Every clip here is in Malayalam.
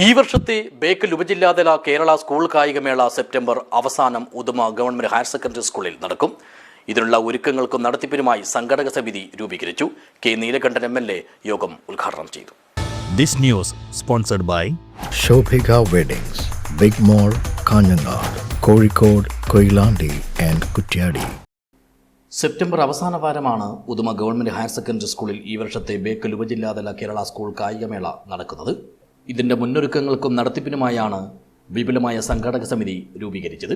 ഈ വർഷത്തെ ബേക്കൽ ഉപജില്ലാതല കേരള സ്കൂൾ കായികമേള സെപ്റ്റംബർ അവസാനം ഉദുമ ഗവൺമെന്റ് ഹയർ സെക്കൻഡറി സ്കൂളിൽ നടക്കും. ഇതിനുള്ള ഒരുക്കങ്ങൾക്കും നടത്തിപ്പിനുമായി സംഘടക സമിതി രൂപീകരിച്ചു. കെ നീലകണ്ഠൻ MLA യോഗം ഉദ്ഘാടനം ചെയ്തു. This news sponsored by Shobhika Weddings, Big Mall, Kanyanad, Kozhikode, Koilandi and Kuttiyadi. September അവസാന വാരമാണ് ഉദുമ ഗവൺമെന്റ് ഹയർ സെക്കൻഡറി സ്കൂളിൽ ഈ വർഷത്തെ ബേക്കൽ ഉപജില്ലാതല കേരള സ്കൂൾ കായികമേള നടക്കുന്നത്. ഇതിന്റെ മുന്നൊരുക്കങ്ങൾക്കും നടത്തിപ്പിനുമായാണ് വിപുലമായ സംഘാടക സമിതി രൂപീകരിച്ചത്.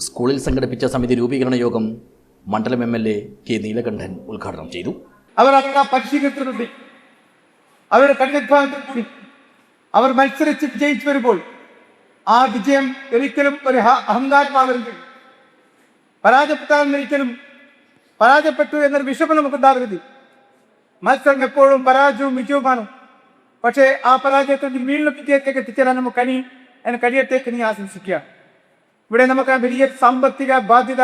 സ്കൂളിൽ സംഘടിപ്പിച്ച സമിതി രൂപീകരണ യോഗം മണ്ഡലം MLA കെ നീലകണ്ഠൻ ഉദ്ഘാടനം ചെയ്തു. അവരുടെ കഠിനാധ്വാനത്തിൽ അവർ മത്സരിച്ച് വിജയിച്ചു വരുമ്പോൾ ആ വിജയം ഒരിക്കലും ഒരു അഹങ്കാരമാകരുത്. പരാജയപ്പെട്ടാൽ പരാജയപ്പെട്ടു എന്നൊരു വിഷമം നമുക്കുണ്ടാകരുത്. മത്സരം എപ്പോഴും പരാജയവും വിജയവുമാണ്. പക്ഷേ ആ പരാജയത്തിൽ വീണ്ടും വിജയത്തേക്ക് എത്തിച്ചേരാൻ നമുക്ക് കഴിയത്തേക്ക് നീ ആശംസിക്കുക. ഇവിടെ നമുക്ക് വലിയ സാമ്പത്തിക ബാധ്യത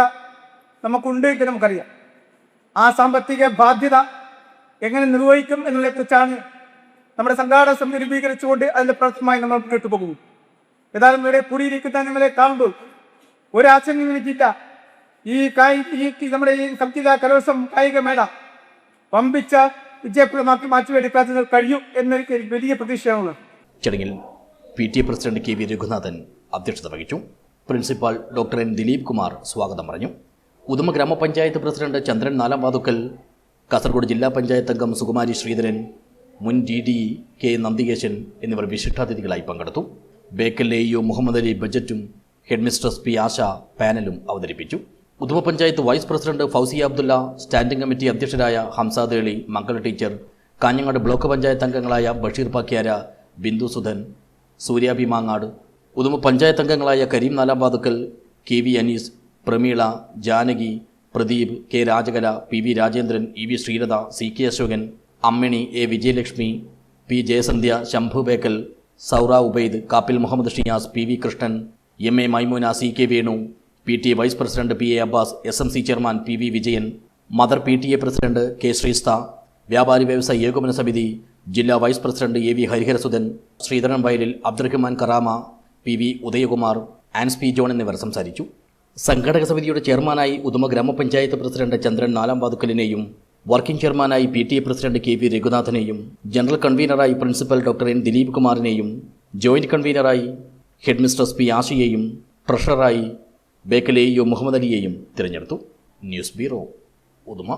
നമുക്കുണ്ട് എന്ന് നമുക്കറിയാം. ആ സാമ്പത്തിക ബാധ്യത എങ്ങനെ നിർവഹിക്കും എന്നതിനെക്കുറിച്ചാണ് നമ്മുടെ സംഘാടക സമിതി രൂപീകരിച്ചുകൊണ്ട് അതിൻ്റെ പ്രവർത്തനമായി നമ്മൾ മുന്നോട്ട് പോകുന്നു. ഏതായാലും ഇവിടെ കൂടിയിരിക്കുന്ന നിങ്ങളെ കാണുമ്പോൾ ഒരാശങ്ക എനിക്കില്ല. നമ്മുടെ ഈ സംഗീത കലോത്സവം കായികമേള പമ്പിച്ച വിജയപ്രദമാക്കി മാറ്റിയെടുക്കാൻ കഴിയും എന്നെനിക്ക് വലിയ പ്രതീക്ഷയാണ്. ചടങ്ങിൽ PTA പ്രസിഡന്റ് KV രഘുനാഥൻ അധ്യക്ഷത വഹിച്ചു. Principal doctor N Dileep Kumar സ്വാഗതം പറഞ്ഞു. ഉദുമ ഗ്രാമപഞ്ചായത്ത് പ്രസിഡന്റ് ചന്ദ്രൻ നാലാംവാതുക്കൽ, കാസർഗോഡ് ജില്ലാ പഞ്ചായത്ത് അംഗം സുകുമാരി ശ്രീധരൻ, മുൻ DD K നന്ദികേശൻ എന്നിവർ വിശിഷ്ടാതിഥികളായി പങ്കെടുത്തു. ബേക്കൽ AEO മുഹമ്മദ് അലി ബജറ്റും ഹെഡ്മിസ്ട്രസ് P ആശ പാനലും അവതരിപ്പിച്ചു. Uduma panchayat vice president Fousiya Abdulla, standing committee അധ്യക്ഷരായ ഹംസാദ് അലി, മംഗള ടീച്ചർ, കാഞ്ഞങ്ങാട് ബ്ലോക്ക് പഞ്ചായത്ത് അംഗങ്ങളായ ബഷീർ പാക്യാര, ബിന്ദു സുധൻ, സൂര്യ പി മാങ്ങാട്, ഉദുമ പഞ്ചായത്ത് അംഗങ്ങളായ Kareem Nalamvathukkal, KV Anees, Prameela, Janaki, Pradeep, K Rajakala, PV Rajendran, EV Sreelatha, CK Ashokan, Ammini, A Vijayalakshmi, P Jayasandhya, Shambhu Bekal, Saura Ubaid, Kappil Muhammad Shiyas, PV Krishnan, MA Maimoona, CK Venu, PTA vice president PA Abbas, SMC chairman PV Vijayan, mother PTA president K Sreestha, വ്യാപാരി വ്യവസായ ഏകോപന സമിതി ജില്ലാ vice president AV Hariharasudhan, Sreedharan Vayalil, Abdurahman Karama, PV Udayakumar, Ans P John എന്നിവർ സംസാരിച്ചു. സംഘടക സമിതിയുടെ ചെയർമാനായി ഉദുമ ഗ്രാമപഞ്ചായത്ത് പ്രസിഡന്റ് ചന്ദ്രൻ നാലാംവാതുക്കലിനെയും വർക്കിംഗ് ചെയർമാനായി PTA പ്രസിഡന്റ് KV രഘുനാഥനെയും ജനറൽ കൺവീനറായി പ്രിൻസിപ്പൽ ഡോക്ടർ N ദിലീപ് കുമാറിനെയും ജോയിന്റ് കൺവീനറായി ഹെഡ്മിസ്ട്രസ് P ആശയെയും ട്രഷററായി ബേക്കൽ AEO മുഹമ്മദ് അലിയെയും തിരഞ്ഞെടുത്തു. News bureau, Uduma.